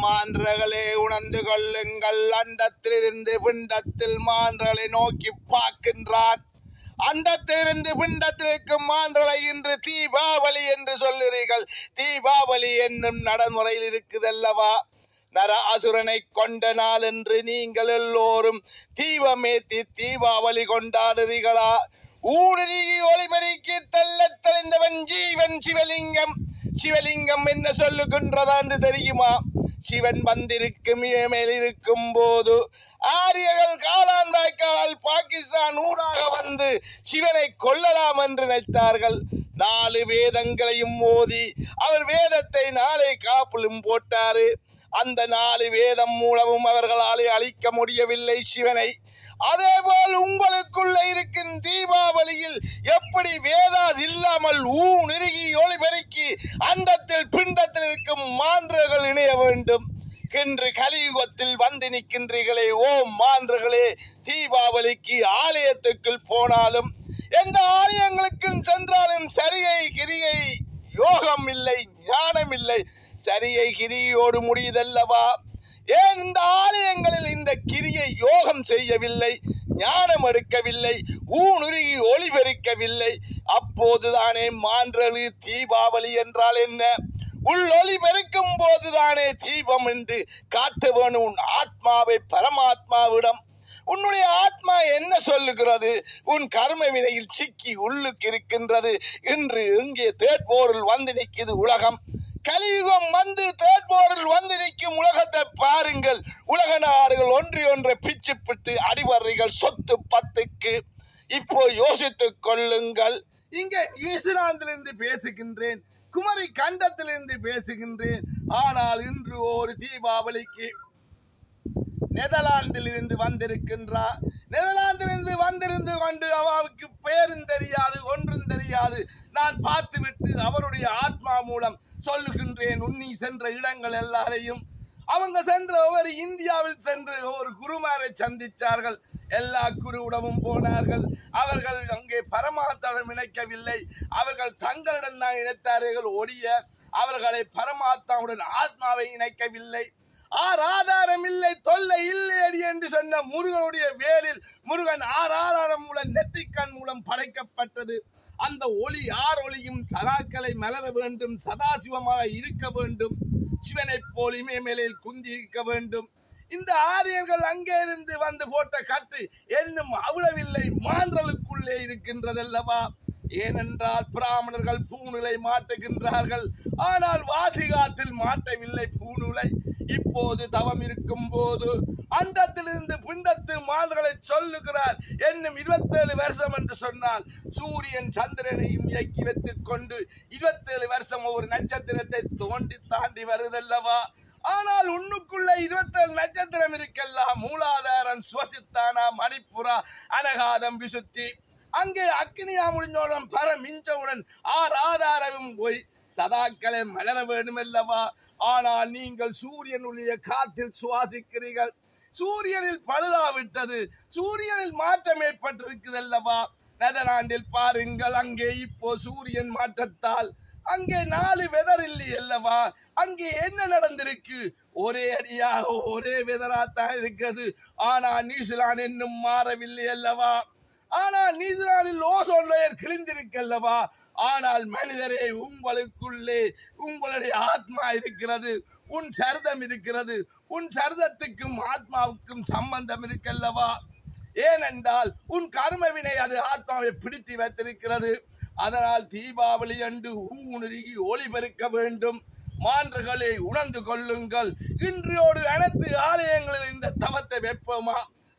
மான்றகளே உணர்ந்து கொள்ளுங்கள். அண்டத்திலிருந்து பிண்டத்தில் மான்றலை நோக்கி பார்க்கின்றான். அண்டத்திலிருந்து பிண்டத்திற்கு மான்றலை இன்று தீபாவளி என்று சொல்லுறீர்கள். தீபாவளி என்னும் நடைமுறையில் இருக்குதல்லவா? நராசுரனை கொண்ட நாள் என்று நீங்கள் எல்லோரும் தீபமேத்தி தீபாவளி கொண்டாடுறீர்களா? ஊடுருகி ஒளிபெருக்கி தள்ள தெளிந்தவன் ஜீவன் சிவலிங்கம். சிவலிங்கம் என்ன சொல்லுகின்றதா என்று தெரியுமா? சிவன் வந்திருக்கும் மேல் இருக்கும் போது ஆரியர்கள் காலான் வாய்க்கால் பாகிஸ்தான் ஊடாக வந்து சிவனை கொல்லலாம் என்று நினைத்தார்கள். 4 வேதங்களையும் ஓதி அவர் வேதத்தை 4 காப்பிலும் போட்டாரு. அந்த 4 வேதம் மூலமும் அவர்களாலே அழிக்க முடியவில்லை சிவனை. அதேபோல் உங்களுக்குள்ள இருக்கும் தீபாவளியில் எப்படி வேதாஸ் இல்லாமல் நெருகி ஒளிபெருக்கி அண்டத்தில் பிண்டத்தில் இருக்கும் மான்றர்கள் இணைய வேண்டும் என்று கலியுகத்தில் வந்து நிற்கின்றீர்களே. ஓ மான்றர்களே, தீபாவளிக்கு ஆலயத்துக்குள் போனாலும் எந்த ஆலயங்களுக்கும் சென்றாலும் சரியை கிரியை யோகம் இல்லை, ஞானம் இல்லை. சரியை கிரியோடு முடியுதல்லவா? ஏன் இந்த ஆலயங்களில் இந்த கிரியை யோகம் செய்யவில்லை, ஞானம் எடுக்கவில்லை, ஊனுருகி ஒளிபெருக்கவில்லை? அப்போதுதானே மான்றல் தீபாவளி என்றால் என்ன? உள்ளொளி பெருக்கும் போதுதானே தீபம் என்று காட்ட வேணும் உன் ஆத்மாவை பரமாத்மாவிடம். உன்னுடைய ஆத்மா என்ன சொல்லுகிறது? உன் கர்ம வினையில் சிக்கி உள்ளுக்கு இருக்கின்றது. இன்று இங்கே தேட்போரில் வந்து நிற்கிறது உலகம். கலியுகம் வந்து தேட்போரில் வந்து நிற்கும் உலகத்தை பாருங்கள். உலக நாடுகள் ஒன்றை பிச்சுப்பிட்டு அடிவர்றீர்கள் சொத்து 10க்கு. இப்போ யோசித்துக் கொள்ளுங்கள். இங்கே ஈஸ்வராந்திலிருந்து பேசுகின்றேன், குமரி கண்டத்திலிருந்து பேசுகின்றேன். ஆனால் இன்று ஒரு தீபாவளிக்கு நெதர்லாந்திலிருந்து வந்திருக்கின்றார். நெதர்லாந்திலிருந்து வந்திருந்து கொண்டு அவருக்கு பேரும் தெரியாது, ஒன்றும் தெரியாது. நான் பார்த்துவிட்டு அவருடைய ஆத்மா மூலம் சொல்லுகின்றேன். உன்னி சென்ற இடங்கள் எல்லாரையும் அவங்க சென்ற ஒவ்வொரு இந்தியாவில் சென்று ஒரு குருமாரை சந்தித்தார்கள். எல்லா குருவிடமும் போனார்கள். அவர்கள் அங்கே பரமாத்மாவிடம் இணைக்கவில்லை. அவர்கள் தங்களிடம் தான் இணைத்தார்கள் ஒழிய அவர்களை பரமாத்மாவுடன் ஆத்மாவை இணைக்கவில்லை. ஆதாரம் இல்லை, தொல்லை இல்லை அடி என்று சொன்ன முருகனுடைய வேலில் முருகன் ஆதாரம் மூலம் நெத்திக்கண் மூலம் படைக்கப்பட்டது. அந்த ஒளி ஒளியும் சதாக்களை மலர வேண்டும், சதாசிவமாக இருக்க வேண்டும், சிவனை போல் இமயமலையில் குந்தி இருக்க வேண்டும். இந்த ஆரியர்கள் அங்கே இருந்து வந்து போட்ட கட்டு என்னும் அவ்வளவில்லை, மான்றலுக்குள்ளே இருக்கின்றதல்லவா? ஏனென்றால் பிராமணர்கள் பூநூலை மாட்டுகின்றார்கள், ஆனால் வாசிகாத்தில் மாட்டவில்லை பூநூலை. இப்போது தவம் இருக்கும் போது அண்டத்திலிருந்து பிண்டத்து மான்களை சொல்லுகிறார். என்னும் 27 வருஷம் என்று சொன்னால் சூரியன் சந்திரனையும் இயக்கி வைத்துக் கொண்டு 27 வருஷம் ஒரு நட்சத்திரத்தை தோண்டி தாண்டி வருதல்லவா? ஆனால் உன்னுக்குள்ள 27 நட்சத்திரம் இருக்கெல்லாம் மூலாதாரம், சுவசித்தானா, மணிப்புரா, அனகாதம், விசுத்தி. அங்கே அக்னியா முடிஞ்சவுடன் பரமிஞ்சவுடன் ஆதாரமும் போய் சதாக்களை மலர வேண்டும் அல்லவா? ஆனால் நீங்கள் சூரியனுடைய காத்தில் சுவாசிக்கிறீர்கள். சூரியனில் பழுதாவிட்டது, சூரியனில் மாற்றம் ஏற்பட்டிருக்குது அல்லவா? நெதர்லாந்தில் பாருங்கள், அங்கே இப்போ சூரியன் மாற்றத்தால் அங்கே 4 வெதர் இல்லை அல்லவா? அங்கே என்ன நடந்திருக்கு? ஒரே அடியாக ஒரே வெதராத்தான் இருக்கிறது. ஆனால் நியூசிலாந்து இன்னும் மாறவில்லை அல்லவா? ஆனால் நியூசிலாந்தில் ஓசோன் லேயர் கிழிந்திருக்கல்லவா? ஆனால் மனிதரே, உங்களுக்குள்ளே உங்களுடைய ஆத்மா இருக்கிறது, உன் சரிதம் இருக்கிறது. உன் சரிதத்துக்கும் ஆத்மாவுக்கும் சம்பந்தம் இருக்கல்லவா? ஏனென்றால் உன் கர்மவினை அது ஆத்மாவை பிடித்து வைத்திருக்கிறது. அதனால் தீபாவளி அன்று ஊனுருகி ஒளிபெருக்க வேண்டும். மான்றுகளை உணர்ந்து கொள்ளுங்கள். இன்றையோடு அனைத்து ஆலயங்களில் இந்த தவத்தை வைப்போமா?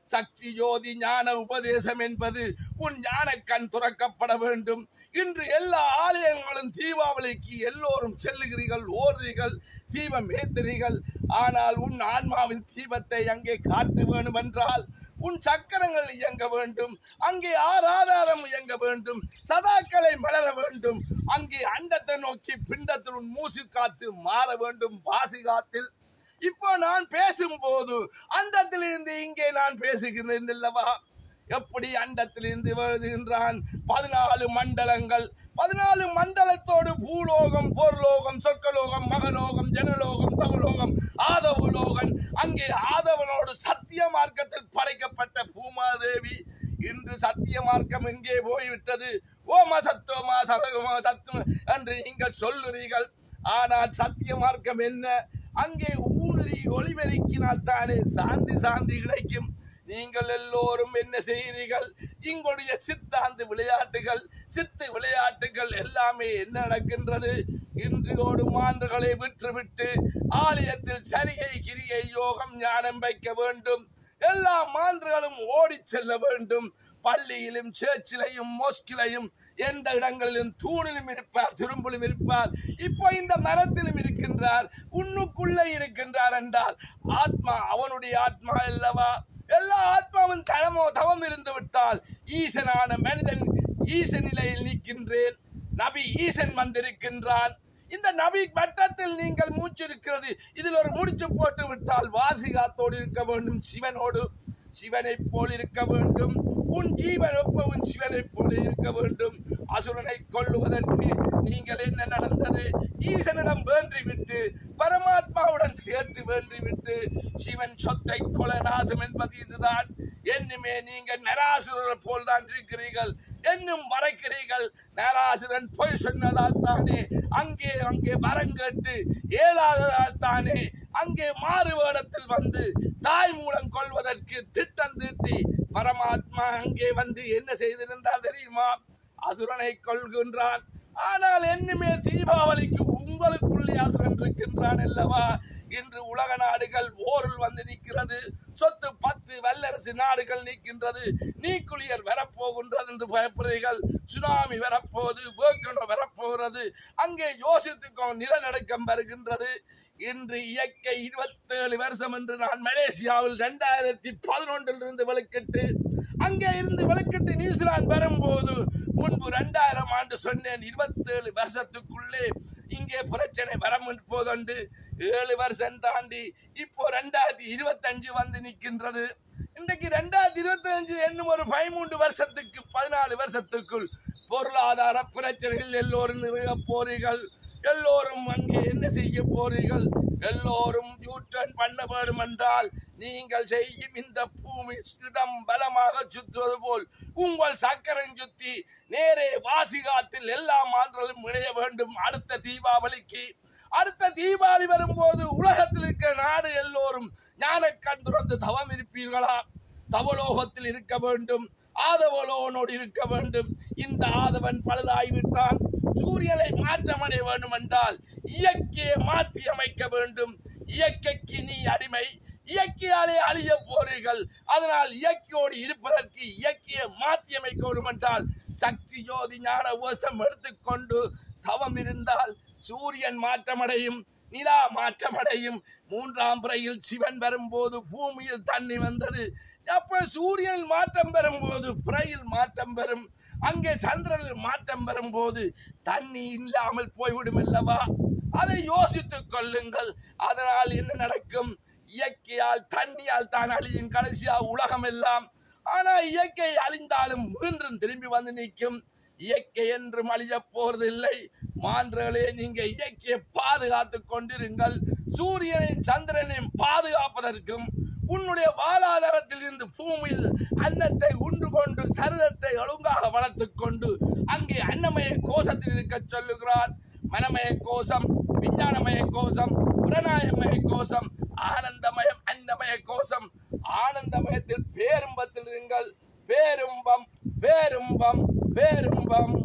சக்தி ஜோதி ஞான உபதேசம் என்பது உன் ஞான கண் துறக்கப்பட வேண்டும். இன்று எல்லா ஆலயங்களும் தீபாவளிக்கு எல்லோரும் செல்லுகிறீர்கள், ஓடுறீர்கள், தீபம் ஏற்றுறீர்கள். ஆனால் உன் ஆன்மாவின் தீபத்தை அங்கே காட்ட வேண்டும் என்றால் உன் சக்கரங்கள் இயங்க வேண்டும், அங்கே ஆதாரம் இயங்க வேண்டும், சதாக்களை மலர வேண்டும். அங்கே அண்டத்தை நோக்கி பிண்டத்தில் உன் மூச்சு காத்து மாற வேண்டும், வாசி காத்தில். இப்போ நான் பேசும்போது அண்டத்திலிருந்து இங்கே நான் பேசுகிறேன் அல்லவா? எப்படி அண்டத்திலிருந்து வருகின்றான்? 14 மண்டலங்கள், 14 மண்டலத்தோடு பூலோகம், பொருளோகம், சொர்க்கலோகம், மகலோகம், ஜனலோகம், தவலோகம், ஆதவலோகன், அங்கே ஆதவனோடு சத்திய மார்க்கத்தில் படைக்கப்பட்ட பூமாதேவி இன்று சத்திய மார்க்கம் எங்கே போய்விட்டது? ஓமா சத்தோமா சதகமா சத்துவம் என்று நீங்கள் சொல்லுறீர்கள். ஆனால் சத்திய மார்க்கம் என்ன? அங்கே ஊனுரி ஒளிபெருக்கினால் தானே சாந்தி கிடைக்கும். நீங்கள் எல்லோரும் என்ன செய்கிறீர்கள்? உங்களுடைய சித்து விளையாட்டுகள் எல்லாமே என்ன நடக்கின்றது? இன்றோடு மான்றுகளை விட்டுவிட்டு ஆலயத்தில் சரிகை கிரியை யோகம் ஞானம் வைக்க வேண்டும். எல்லா மான்றுகளும் ஓடி செல்ல வேண்டும். பள்ளியிலும் சேர்ச்சிலையும் மோஸ்கிலையும் எந்த இடங்களிலும் தூணிலும் இருப்பார், துரும்பிலும் இருப்பார். இப்போ இந்த மரத்திலும் இருக்கின்றார், உன்னுக்குள்ளே இருக்கின்றார் என்றால் ஆத்மா அவனுடைய ஆத்மா அல்லவா? எல்லா ஆத்மாவும் தவம் இருந்து விட்டால் ஈசனான மனிதன் ஈச நிலையில் நிற்கின்றேன். நபி ஈசன் வந்திருக்கின்றான். இந்த நபி வட்டத்தில் நீங்கள் மூச்சிருக்கிறது. இதில் ஒரு முடிச்சு போட்டு விட்டால் வாசிகாத்தோடு இருக்க வேண்டும், சிவனை போல் இருக்க வேண்டும். உன் ஜீவன் ஒப்பவும் சிவனை போல இருக்க வேண்டும். அசுரனை கொல்லுவதற்கு நீங்கள் என்ன நடந்தது? ஈசனிடம் வேண்டிவிட்டு பரமாத்மாவுடன் சேர்த்து வேண்டிவிட்டு சிவன் சொத்தை கொல நாசம் என்பது இதுதான். என்னுமே நீங்கள் நராசுரரை போல் தான் இருக்கிறீர்கள், என்னும் மறைக்கிறீர்கள். நராசுரன் பொய் சொன்னதால் தானே அங்கே வரம் கேட்டு ஏழாததால் தானே அங்கே மாறு வேடத்தில் வந்து தாய் மூலம் கொள்வதற்கு திட்டம் தீட்டி பரமாத்மா அங்கே வந்து என்ன செய்திருந்தால் தெரியுமா? அசுரனை கொள்கின்றான். ஆனால் என்னுமே தீபாவளிக்கு உங்களுக்குள்ளே அசுரன் இருக்கின்றான் அல்லவா? இன்று உலக நாடுகள் போரில் வந்து நிற்கிறது. சொத்து 10 வல்லரசு நாடுகள் நிற்கின்றது. நீக்குளியர் வரப்போகின்றது என்று பயப்படுறீர்கள். சுனாமி வரப்போகுது, வேக்கனோ வரப்போகிறது. அங்கே யோசித்துக்கோ நிலநடுக்கம் வருகின்றது. இன்று இயற்கை 27 வருஷம் என்று நான் மலேசியாவில் 2011 வெளிக்கிட்டு அங்கே இருந்து வெளிக்கிட்டு நியூசிலாந்து வரும்போது முன்பு 2000 ஆண்டு சொன்னேன். 27 வருஷத்துக்குள்ளே இங்கே பிரச்சனை வரும் போதண்டு 7 வருஷம் தாண்டி இப்போ 2025 வந்து நிற்கின்றது. இன்றைக்கு 2025 என்னும் ஒரு 13 வருஷத்துக்கு 14 வருஷத்துக்குள் பொருளாதார பிரச்சனைகள் எல்லோரும் நிறைய போறீர்கள். எல்லோரும் அங்கே என்ன செய்ய போறீர்கள்? எல்லோரும் யூட்டர்ன் பண்ண வேண்டும் என்றால் நீங்கள் செய்யும் இந்த பூமி இடம் பலமாக சுற்றுவது போல் உங்கள் சக்கரம் சுத்தி நேரே வாசிகாத்தில் எல்லா மான்களும் இணைய வேண்டும். அடுத்த தீபாவளி வரும்போது உலகத்தில் இருக்கிற நாடு எல்லோரும் ஞான கண் துறந்து தவம் இருப்பீர்களா? தவலோகத்தில் இருக்க வேண்டும், ஆதவலோனோடு இருக்க வேண்டும். இந்த ஆதவன் பழுதாகிவிட்டான். சூரியனை மாற்றமடைய வேண்டும் என்றால் இயற்கையை மாற்றி அமைக்க வேண்டும். இயற்கைக்கு நீ அடிமை, இயற்கையாலே அழிய போறீர்கள். அதனால் இயற்கையோடு இருப்பதற்கு இயற்கையை மாற்றி அமைக்க வேண்டும் என்றால் சக்தி ஜோதி ஞான கோஷம் எடுத்துக்கொண்டு தவம் இருந்தால் சூரியன் மாற்றமடையும், நிலா மாற்றமடையும். 3ஆம் பிறையில் சிவன் வரும்போது பூமியில் தண்ணி வந்தது. அப்ப சூரியன் மாற்றம் பெறும்போது பிறையில் மாற்றம் பெறும். அங்கே சந்திரனில் மாற்றம் பெறும்போது தண்ணி இல்லாமல் போய்விடும் அல்லவா? அதை யோசித்துக் கொள்ளுங்கள். அதனால் என்ன நடக்கும்? இயற்கையால் தண்ணியால் தான் அழியும் கடைசியா உலகம் எல்லாம். ஆனால் இயற்கை அழிந்தாலும் மீண்டும் திரும்பி வந்து நிற்கும். இயற்கை என்றும் அழிய போறதில்லை. மான்றகளே, நீங்க இயற்கையை பாதுகாத்து கொண்டிருங்கள். சூரியனையும் சந்திரனையும் பாதுகாப்பதற்கும் உன்னுடைய வாழ்வாதாரத்தில் இருந்து பூமியில் அன்னத்தை உண்டு கொண்டு சரீரத்தை ஒழுங்காக வளர்த்துக் கொண்டு அங்கே அன்னமய கோஷத்தில் இருக்க சொல்லுகிறான். மனமய கோஷம், விஞ்ஞானமய கோஷம், பிரணாயமய கோஷம், ஆனந்தமயம், அன்னமய கோஷம். ஆனந்தமயத்தில் பேரும்பத்தில் இருங்கள். பேரும்பம் பேரும்பம் பேரும்பம்.